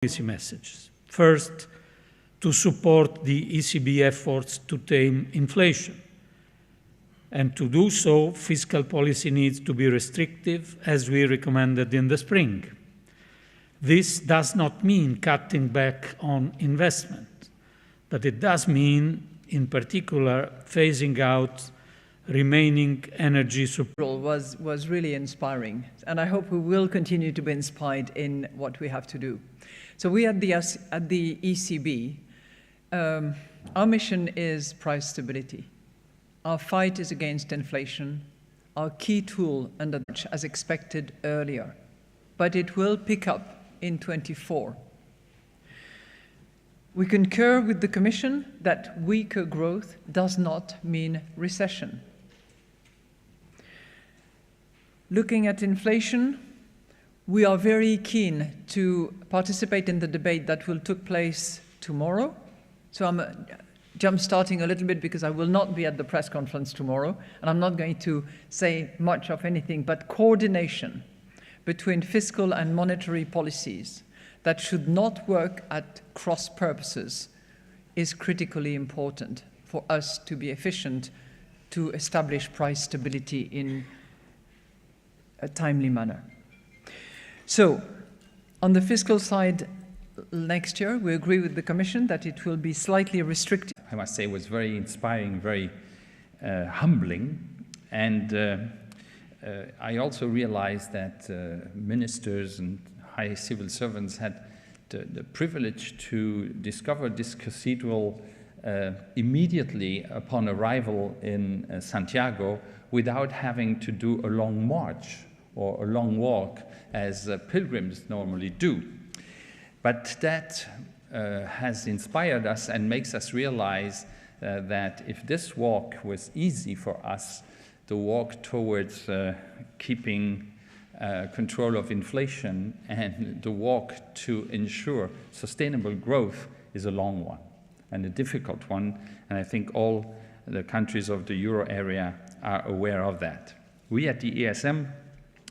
policy messages. First, to support the ECB efforts to tame inflation. And to do so, fiscal policy needs to be restrictive, as we recommended in the spring. This does not mean cutting back on investment, but it does mean, in particular, phasing out remaining energy supply. Was really inspiring, and I hope we will continue to be inspired in what we have to do. So we at the ECB, our mission is price stability. Our fight is against inflation, our key tool under as expected earlier, but it will pick up in 24. We concur with the Commission that weaker growth does not mean recession. Looking at inflation, we are very keen to participate in the debate that will take place tomorrow. So I'm jump-starting a little bit because I will not be at the press conference tomorrow, and I'm not going to say much of anything, but coordination between fiscal and monetary policies that should not work at cross purposes is critically important for us to be efficient to establish price stability in a timely manner. So, on the fiscal side, next year, we agree with the Commission that it will be slightly restrictive. I must say it was very inspiring, very humbling, and I also realized that ministers and high civil servants had the privilege to discover this cathedral immediately upon arrival in Santiago without having to do a long march or a long walk as pilgrims normally do. But that has inspired us and makes us realize that if this walk was easy for us, the walk towards keeping control of inflation and the walk to ensure sustainable growth is a long one and a difficult one, and I think all the countries of the euro area are aware of that. We at the ESM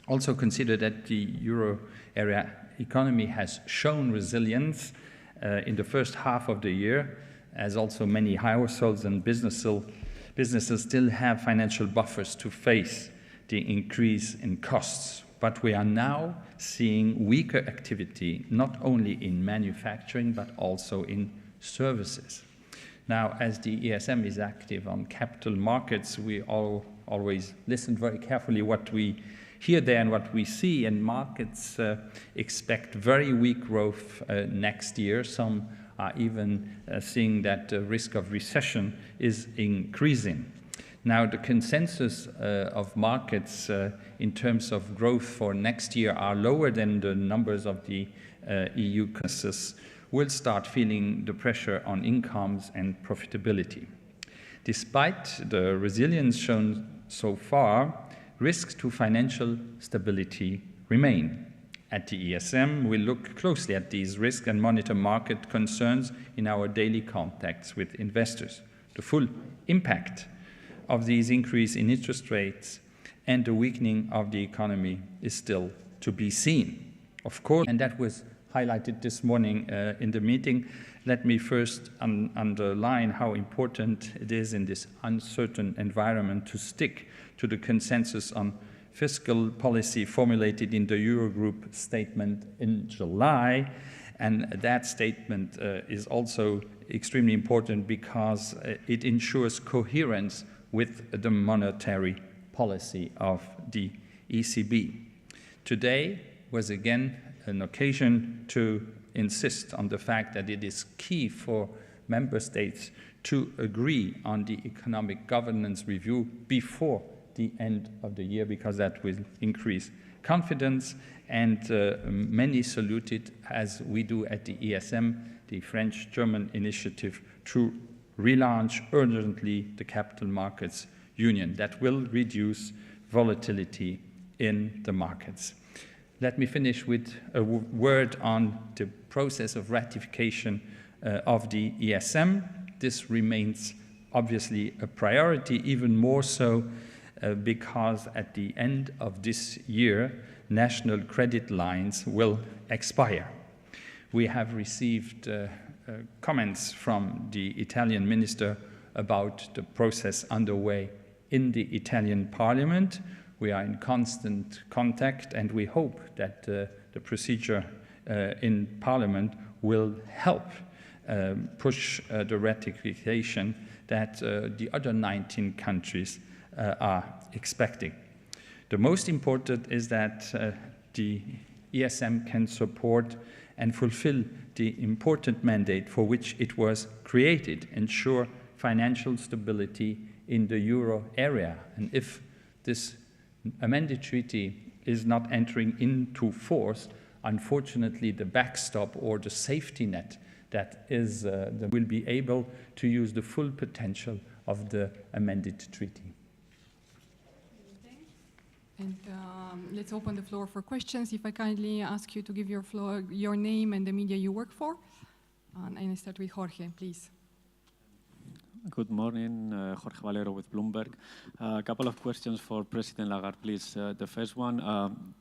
also consider that the euro area economy has shown resilience in the first half of the year, as also many households and businesses still have financial buffers to face the increase in costs. But we are now seeing weaker activity, not only in manufacturing, but also in services. Now, as the ESM is active on capital markets, we always listen very carefully what we hear there and what we see, and markets expect very weak growth next year. Some are even seeing that the risk of recession is increasing. Now, the consensus of markets in terms of growth for next year are lower than the numbers of the EU consensus. Will start feeling the pressure on incomes and profitability. Despite the resilience shown so far, risks to financial stability remain. At the ESM, we look closely at these risks and monitor market concerns in our daily contacts with investors. The full impact of these increase in interest rates and the weakening of the economy is still to be seen. Of course, and that was highlighted this morning in the meeting, let me first underline how important it is in this uncertain environment to stick to the consensus on fiscal policy formulated in the Eurogroup statement in July. And that statement is also extremely important because it ensures coherence with the monetary policy of the ECB. Today was again an occasion to insist on the fact that it is key for member states to agree on the economic governance review before the end of the year, because that will increase confidence, and many salute it, as we do at the ESM, the French-German initiative to relaunch urgently the capital markets union that will reduce volatility in the markets. Let me finish with a word on the process of ratification of the ESM. This remains obviously a priority, even more so because at the end of this year, national credit lines will expire. We have received comments from the Italian minister about the process underway in the Italian parliament. We are in constant contact, and we hope that the procedure in parliament will help push the ratification that the other 19 countries are expecting. The most important is that the ESM can support and fulfill the important mandate for which it was created, ensure financial stability in the euro area. And if this amended treaty is not entering into force, unfortunately the backstop or the safety net that will be able to use the full potential of the amended treaty. And let's open the floor for questions. If I kindly ask you to give your name and the media you work for. And I start with Jorge, please. Good morning, Jorge Valero with Bloomberg. A couple of questions for President Lagarde, please. The first one,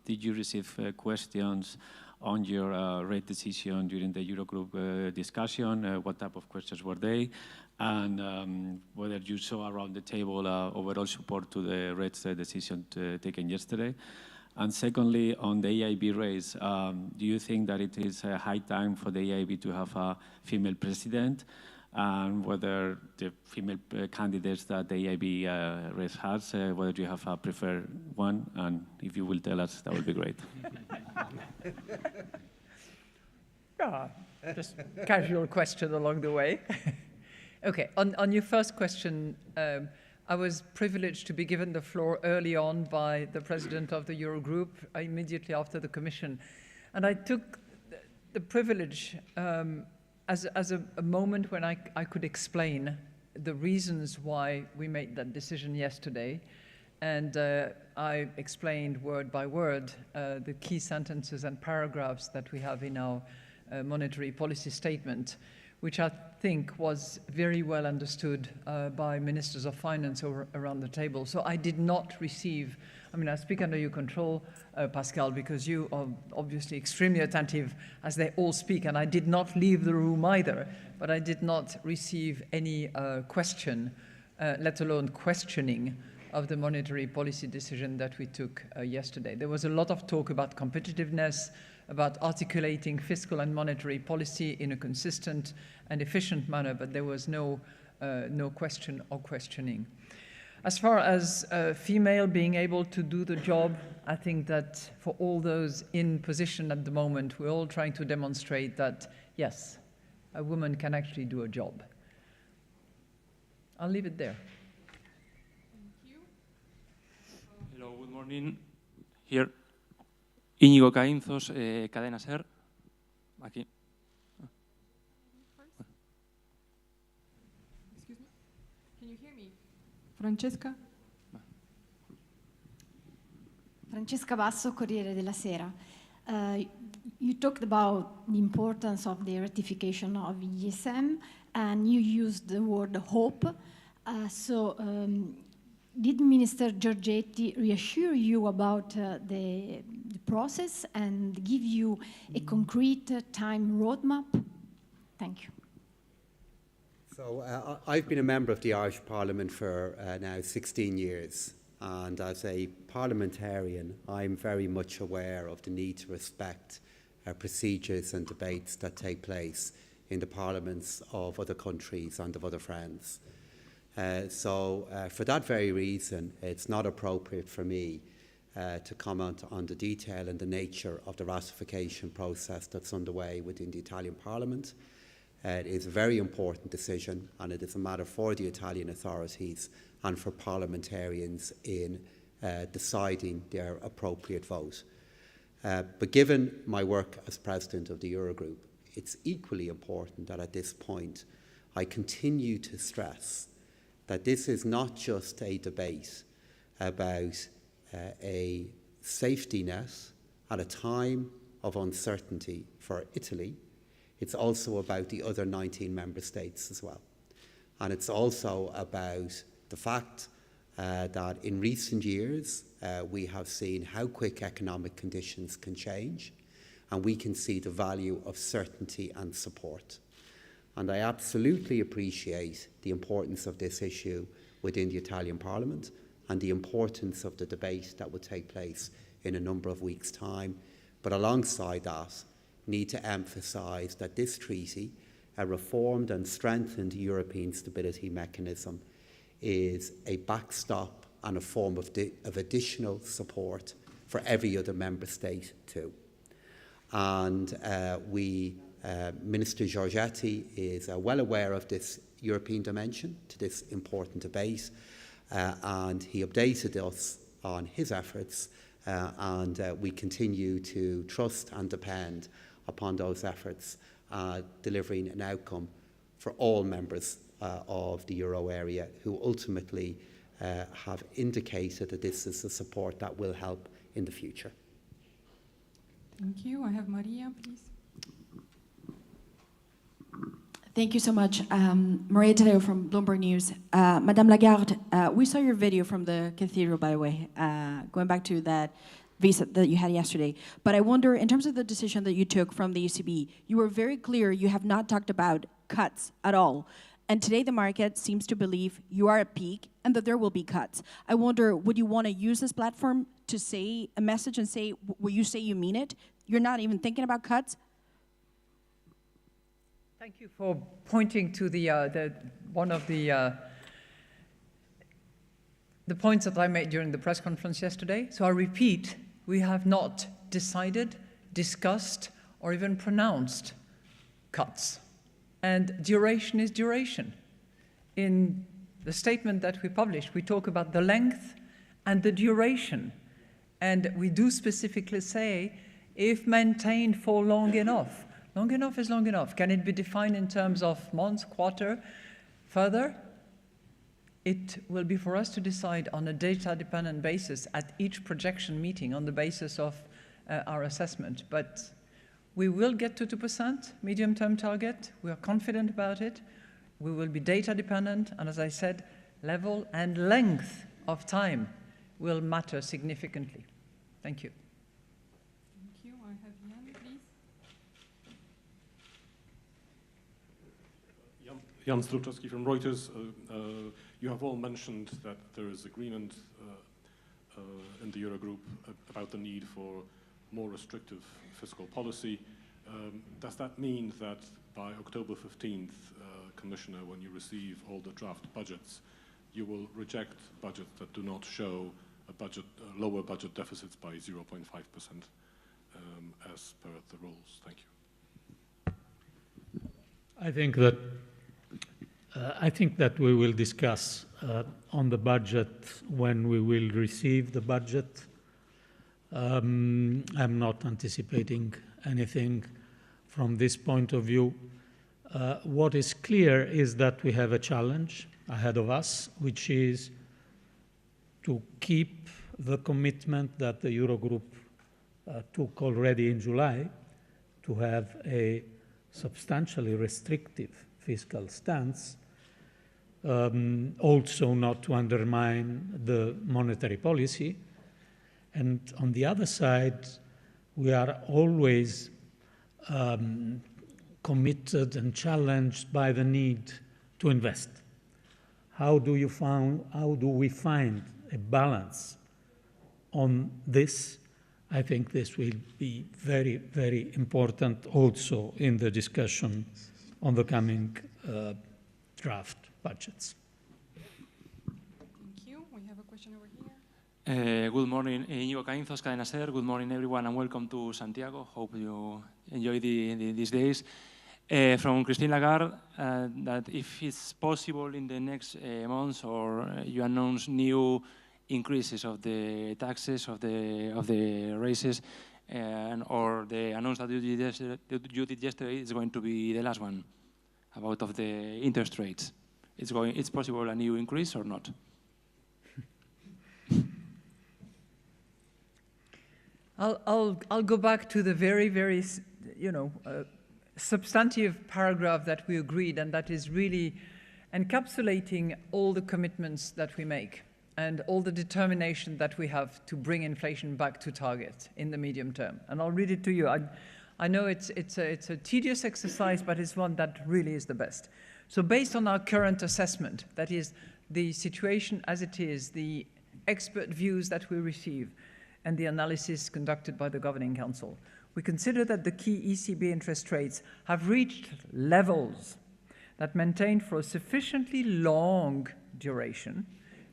did you receive questions on your rate decision during the Eurogroup discussion? What type of questions were they? And whether you saw around the table overall support to the rates decision taken yesterday? And secondly, on the EIB race, do you think that it is a high time for the EIB to have a female president? And whether the female candidates that the EIB race has, whether you have a preferred one, and if you will tell us, that would be great. Just casual question along the way. Okay, on your first question, I was privileged to be given the floor early on by the president of the Eurogroup immediately after the Commission. And I took the privilege as a moment when I could explain the reasons why we made that decision yesterday. And I explained word by word the key sentences and paragraphs that we have in our monetary policy statement, which I think was very well understood by ministers of finance around the table. So I did not receive, I speak under your control, Pascal, because you are obviously extremely attentive as they all speak, and I did not leave the room either, but I did not receive any question, let alone questioning of the monetary policy decision that we took yesterday. There was a lot of talk about competitiveness, about articulating fiscal and monetary policy in a consistent and efficient manner, but there was no question or questioning. As far as female being able to do the job, I think that for all those in position at the moment, we're all trying to demonstrate that, yes, a woman can actually do a job. I'll leave it there. Thank you. Hello, good morning. Here, Íñigo Caínzos, Cadena SER. Aquí. Excuse me. Can you hear me? Francesca? Francesca Basso, Corriere della Sera. You talked about the importance of the ratification of ESM, and you used the word hope. Did Minister Giorgetti reassure you about the process and give you a concrete time roadmap? Thank you. So I've been a member of the Irish Parliament for now 16 years. And as a parliamentarian, I'm very much aware of the need to respect procedures and debates that take place in the parliaments of other countries and of other friends. For that very reason, it's not appropriate for me to comment on the detail and the nature of the ratification process that's underway within the Italian Parliament. It is a very important decision, and it is a matter for the Italian authorities and for parliamentarians in deciding their appropriate vote. But given my work as President of the Eurogroup, it's equally important that at this point I continue to stress that this is not just a debate about a safety net at a time of uncertainty for Italy. It's also about the other 19 member states as well. And it's also about the fact that in recent years we have seen how quick economic conditions can change. and we can see the value of certainty and support. And I absolutely appreciate the importance of this issue within the Italian Parliament and the importance of the debate that will take place in a number of weeks' time. But alongside that, need to emphasise that this treaty, a reformed and strengthened European stability mechanism, is a backstop and a form of additional support for every other member state too. And Minister Giorgetti is well aware of this European dimension to this important debate, and he updated us on his efforts, and we continue to trust and depend upon those efforts, delivering an outcome for all members of the euro area who ultimately have indicated that this is the support that will help in the future. Thank you. I have Maria, please. Thank you so much. Maria Tadeo from Bloomberg News. Madame Lagarde, we saw your video from the cathedral, by the way, going back to that visa that you had yesterday. But I wonder, in terms of the decision that you took from the ECB, you were very clear you have not talked about cuts at all. And today the market seems to believe you are at peak and that there will be cuts. I wonder, would you want to use this platform to say a message and say, will you say you mean it? You're not even thinking about cuts? Thank you for pointing to one of the points that I made during the press conference yesterday. So I repeat, we have not decided, discussed, or even pronounced cuts. And duration is duration. In the statement that we published, we talk about the length and the duration. And we do specifically say, if maintained for long enough. Long enough is long enough. Can it be defined in terms of months, quarter, further? It will be for us to decide on a data-dependent basis at each projection meeting on the basis of our assessment. But we will get to 2% medium-term target. We are confident about it. We will be data-dependent. And as I said, level and length of time will matter significantly. Thank you. Thank you. I have Jan, please. Jan Struczewski from Reuters. You have all mentioned that there is agreement in the Eurogroup about the need for more restrictive fiscal policy. Does that mean that by October 15th, Commissioner, when you receive all the draft budgets, you will reject budgets that do not show lower budget deficits by 0.5% as per the rules? Thank you. I think that we will discuss on the budget when we will receive the budget. I'm not anticipating anything from this point of view. What is clear is that we have a challenge ahead of us, which is to keep the commitment that the Eurogroup took already in July to have a substantially restrictive fiscal stance, also not to undermine the monetary policy. And on the other side, we are always committed and challenged by the need to invest. How do we find a balance on this? I think this will be very, very important also in the discussion on the coming draft budgets. Thank you. We have a question over here. Good morning, Íñigo Caínzos, Cadena SER. Good morning, everyone, and welcome to Santiago. Hope you enjoy these days. From Christine Lagarde, that if it's possible in the next months, or you announce new increases of the taxes, of the raises, or the announcement that you did yesterday is going to be the last one about of the interest rates. It's possible a new increase or not? I'll go back to the very, very, substantive paragraph that we agreed, and that is really encapsulating all the commitments that we make and all the determination that we have to bring inflation back to target in the medium term. And I'll read it to you. I know it's a tedious exercise, but it's one that really is the best. So based on our current assessment, that is the situation as it is, the expert views that we receive, and the analysis conducted by the Governing Council, we consider that the key ECB interest rates have reached levels that, maintained for a sufficiently long duration,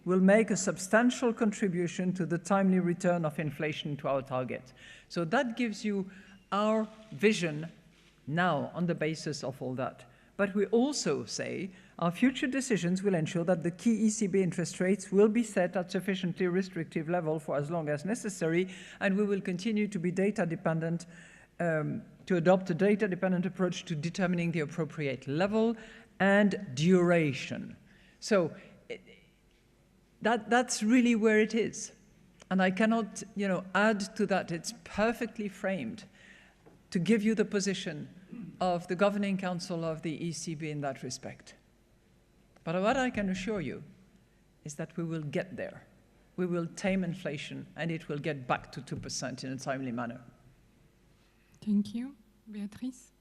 will make a substantial contribution to the timely return of inflation to our target. So that gives you our vision now on the basis of all that. But we also say our future decisions will ensure that the key ECB interest rates will be set at sufficiently restrictive level for as long as necessary, and we will continue to be data dependent, to adopt a data-dependent approach to determining the appropriate level and duration. So that's really where it is. And I cannot, add to that. It's perfectly framed to give you the position of the Governing Council of the ECB in that respect. But what I can assure you is that we will get there. We will tame inflation, and it will get back to 2% in a timely manner. Thank you. Beatriz?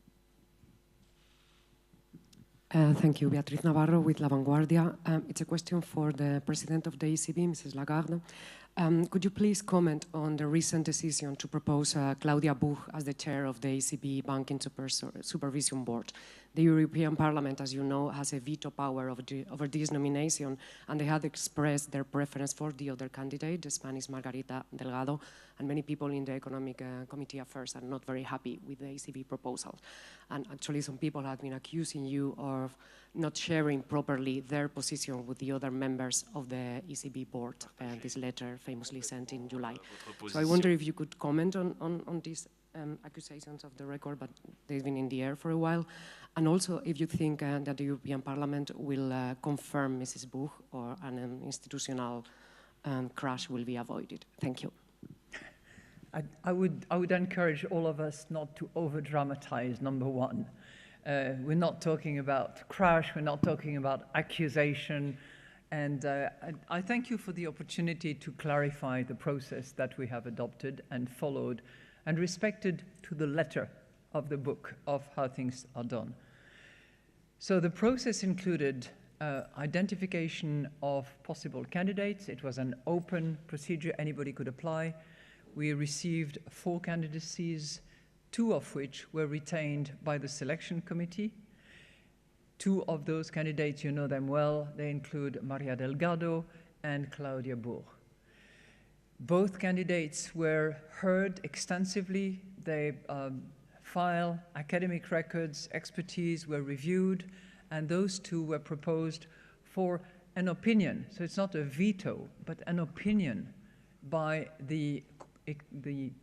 Thank you. Beatriz Navarro with La Vanguardia. It's a question for the President of the ECB, Mrs. Lagarde. Could you please comment on the recent decision to propose Claudia Buch as the chair of the ECB Banking Supervision Board? The European Parliament, as you know, has a veto power over this nomination, and they had expressed their preference for the other candidate, the Spanish Margarita Delgado, and many people in the Economic Committee Affairs are not very happy with the ECB proposal. And actually, some people have been accusing you of not sharing properly their position with the other members of the ECB board, this letter famously sent in July. So I wonder if you could comment on these accusations of the record, but they've been in the air for a while. And also if you think that the European Parliament will confirm Mrs. Buch, or an institutional crash will be avoided. Thank you. I would encourage all of us not to over-dramatize, number one. We're not talking about crash, we're not talking about accusation, and I thank you for the opportunity to clarify the process that we have adopted and followed and respected to the letter of the book of how things are done. So the process included identification of possible candidates. It was an open procedure, anybody could apply. We received 4 candidacies, 2 of which were retained by the selection committee. 2 of those candidates, you know them well, they include Maria Delgado and Claudia Buch. Both candidates were heard extensively. They file, academic records, expertise were reviewed, and those 2 were proposed for an opinion. So it's not a veto, but an opinion by the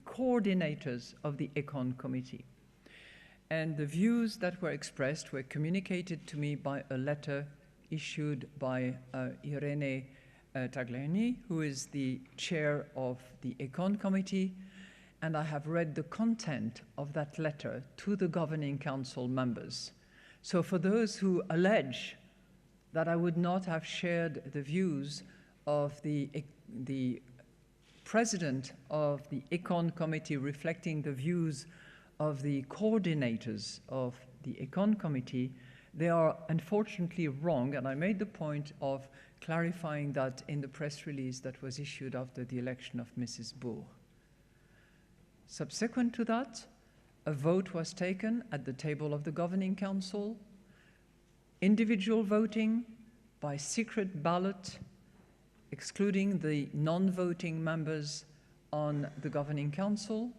coordinators of the Econ committee. And the views that were expressed were communicated to me by a letter issued by Irene Tagliani, who is the chair of the Econ committee, and I have read the content of that letter to the Governing Council members. So for those who allege that I would not have shared the views of the President of the Econ Committee reflecting the views of the coordinators of the Econ Committee, they are unfortunately wrong, and I made the point of clarifying that in the press release that was issued after the election of Mrs. Buch. Subsequent to that, a vote was taken at the table of the Governing Council, individual voting by secret ballot, excluding the non-voting members on the Governing Council.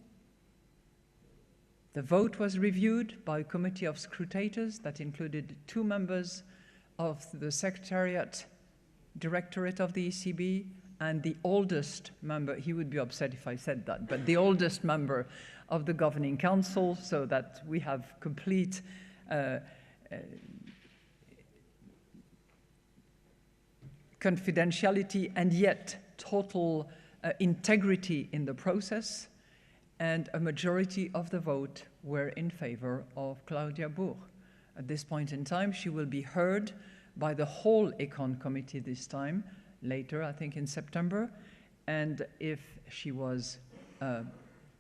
The vote was reviewed by a committee of scrutators that included 2 members of the Secretariat Directorate of the ECB and the oldest member, he would be upset if I said that, but the oldest member of the Governing Council, so that we have complete confidentiality and yet total integrity in the process, and a majority of the vote were in favor of Claudia Buch. At this point in time, she will be heard by the whole Econ committee this time, later, I think in September, and if she was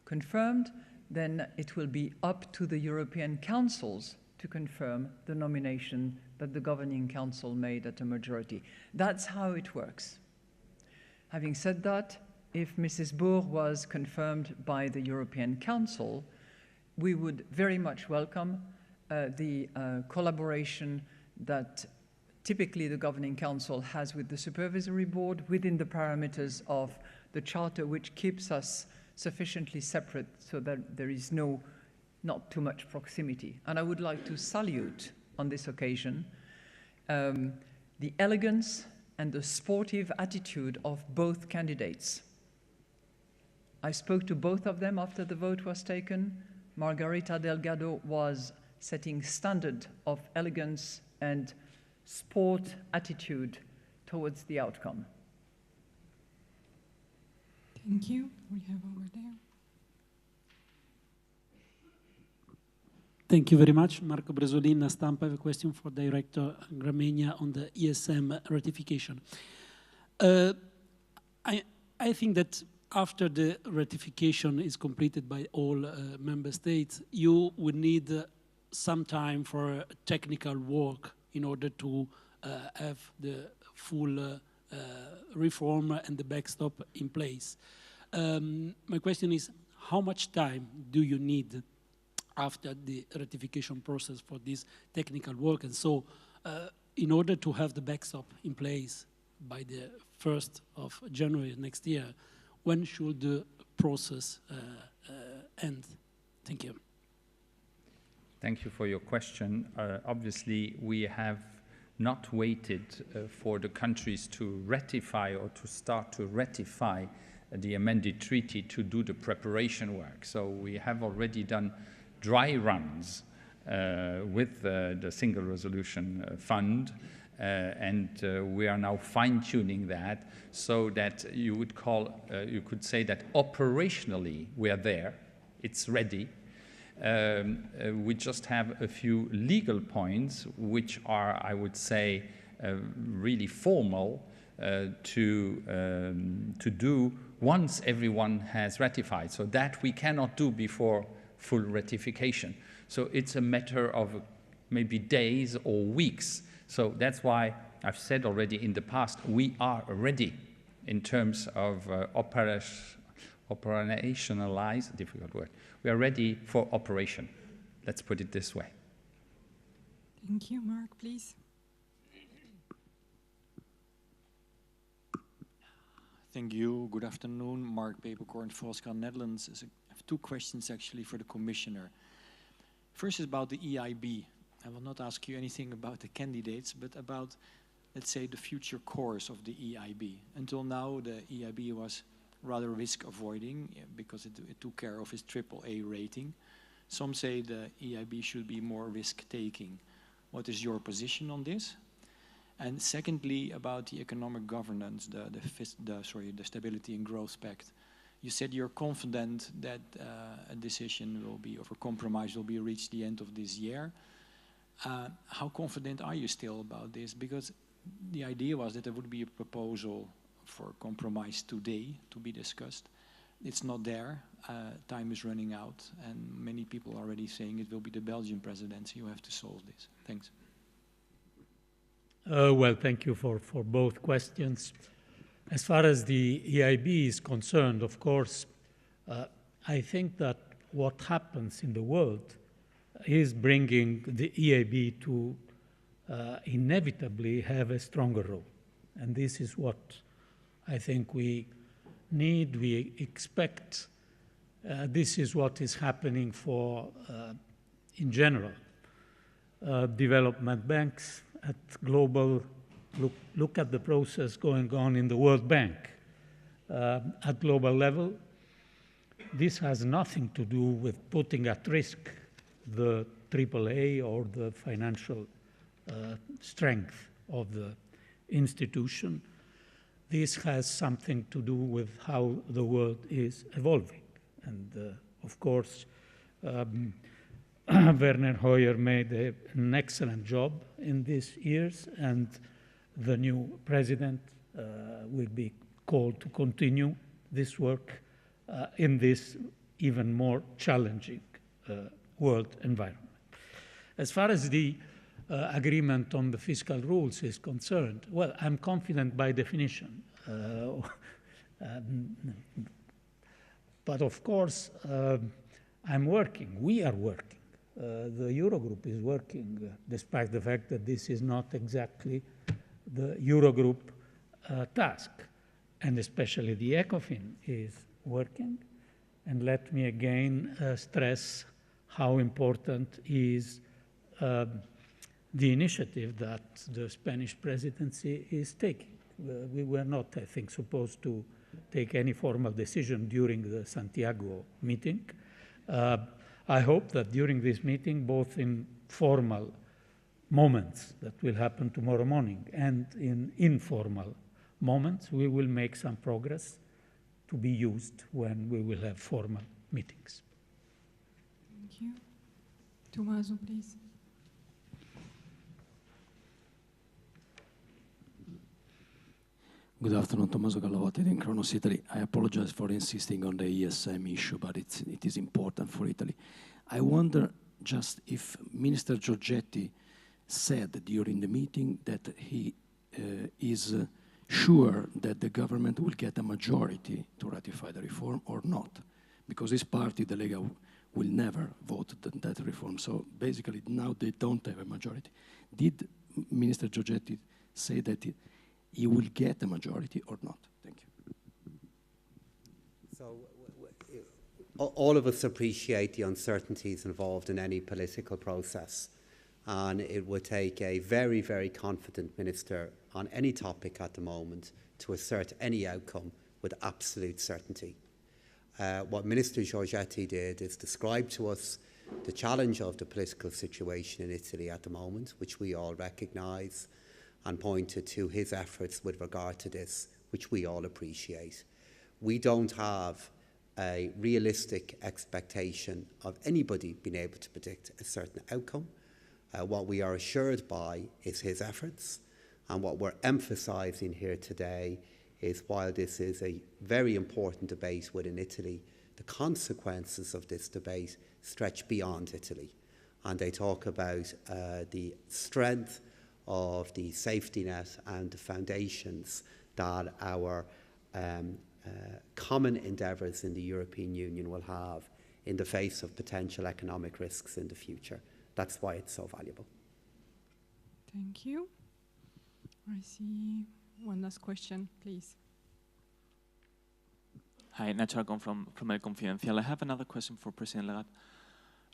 confirmed, then it will be up to the European councils to confirm the nomination that the governing council made at a majority. That's how it works. Having said that, if Mrs. Bourg was confirmed by the European Council, we would very much welcome the collaboration that typically the Governing Council has with the Supervisory Board within the parameters of the Charter, which keeps us sufficiently separate so that there is not too much proximity. And I would like to salute on this occasion the elegance and the sportive attitude of both candidates. I spoke to both of them after the vote was taken. Margarita Delgado was setting standard of elegance and sport attitude towards the outcome. Thank you. We have over there. Thank you very much. Marco Bresolin, Stampa. I have a question for Director Gramegna on the ESM ratification. I think that after the ratification is completed by all member states, you would need some time for technical work in order to have the full reform and the backstop in place. My question is, how much time do you need after the ratification process for this technical work? And so in order to have the backstop in place by the 1st of January next year, when should the process end? Thank you. Thank you for your question. Obviously, we have not waited for the countries to ratify or to start to ratify the amended treaty to do the preparation work. So we have already done dry runs with the Single Resolution Fund, and we are now fine-tuning that so that you could say that operationally we are there, it's ready. We just have a few legal points which are, I would say, really formal to do once everyone has ratified. So that we cannot do before full ratification. So it's a matter of maybe days or weeks. So that's why I've said already in the past, we are ready in terms of operationalize, difficult word. We are ready for operation. Let's put it this way. Thank you. Mark, please. Thank you. Good afternoon. Mark Peperkorn, Volkskrant, Netherlands. I have two questions actually for the Commissioner. First is about the EIB. I will not ask you anything about the candidates, but about, let's say, the future course of the EIB. Until now, the EIB was rather risk avoiding because it took care of its AAA rating. Some say the EIB should be more risk taking. What is your position on this? And secondly, about the economic governance, the Stability and Growth Pact. You said you're confident that a decision will be, or a compromise will be reached the end of this year. How confident are you still about this? Because the idea was that there would be a proposal for compromise today to be discussed. It's not there. Time is running out, and many people are already saying it will be the Belgian presidency who have to solve this. Thanks. Well, thank you for both questions. As far as the EIB is concerned, of course, I think that what happens in the world is bringing the EIB to inevitably have a stronger role. And this is what I think we need, we expect. This is what is happening for, in general, development banks at global, look at the process going on in the World Bank. At global level, this has nothing to do with putting at risk the AAA or the financial strength of the institution. This has something to do with how the world is evolving. And of course, Werner Hoyer made an excellent job in these years, and the new president will be called to continue this work in this even more challenging world environment. As far as the agreement on the fiscal rules is concerned, well, I'm confident by definition. But of course, I'm working, we are working. The Eurogroup is working, despite the fact that this is not exactly the Eurogroup task, and especially the ECOFIN is working. And let me again stress how important is the initiative that the Spanish presidency is taking. We were not, I think, supposed to take any formal decision during the Santiago meeting. I hope that during this meeting, both in formal moments that will happen tomorrow morning and in informal moments, we will make some progress to be used when we will have formal meetings. Thank you. Tommaso, please. Good afternoon, Tommaso Gallavati in Kronos, Italy. I apologize for insisting on the ESM issue, but it is important for Italy. I wonder just if Minister Giorgetti said during the meeting that he is sure that the government will get a majority to ratify the reform or not, because his party, the Lega, will never vote that reform. So basically now they don't have a majority. Did Minister Giorgetti say that he will get a majority or not? Thank you. So all of us appreciate the uncertainties involved in any political process, and it would take a very, very confident minister on any topic at the moment to assert any outcome with absolute certainty. What Minister Giorgetti did is describe to us the challenge of the political situation in Italy at the moment, which we all recognise, and pointed to his efforts with regard to this, which we all appreciate. We don't have a realistic expectation of anybody being able to predict a certain outcome. What we are assured by is his efforts, and what we're emphasising here today is, while this is a very important debate within Italy, the consequences of this debate stretch beyond Italy, and they talk about the strength of the safety net and the foundations that our common endeavours in the European Union will have in the face of potential economic risks in the future. That's why it's so valuable. Thank you. I see one last question, please. Hi, Nacho Arcon from El Confidencial. I have another question for President Lagarde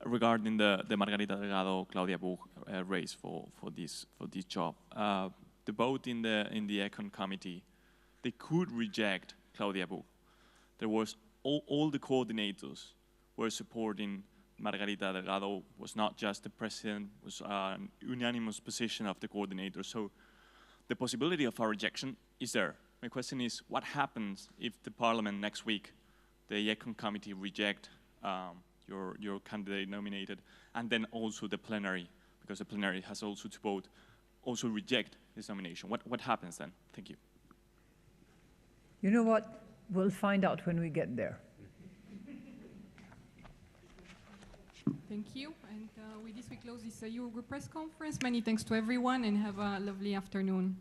regarding the Margarita Delgado-Claudia Buch race for this job. The vote in the Econ committee, they could reject Claudia Buch. There was all the coordinators were supporting Margarita Delgado. Was not just the president, was an unanimous position of the coordinators. So the possibility of a rejection is there. My question is, what happens if the parliament next week, the Econ committee reject your candidate nominated, and then also the plenary, because the plenary has also to vote, also reject his nomination? What happens then? Thank you. You know what? We'll find out when we get there. Thank you. And with this, we close this Eurogroup press conference. Many thanks to everyone, and have a lovely afternoon.